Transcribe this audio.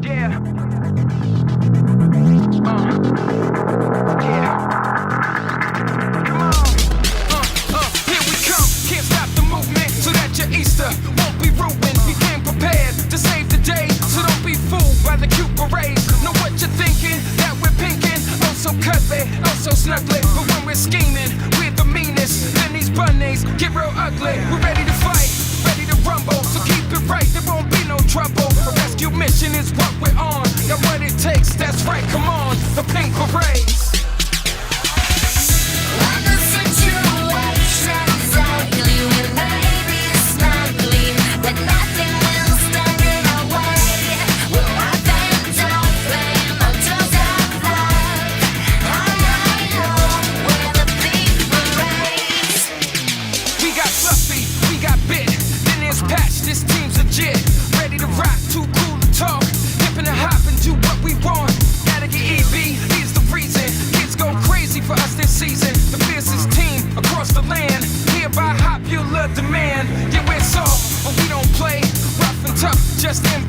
Yeah. Yeah. Come on. Here we come. Can't stop the movement so that your Easter won't be ruined. We came prepared to save the day, so don't be fooled by the cute parades. Know what you're thinking? That we're pinking. Oh, so cuddly, oh, so snuggly. But when we're scheming, we're the meanest. Then these bunnies get real ugly. We're ready to fight, ready to rumble. So keep it right, there won't be no trouble. A rescue mission is what we're on. Got what it takes, that's right, come on. The pink parades. This team's legit, ready to rock, too cool to talk. Dipping and hopping, do what we want. Gotta get EB, here's the reason. Kids go crazy for us this season. The fiercest team across the land. Hereby popular demand. Yeah, we're soft, but we don't play rough and tough, just in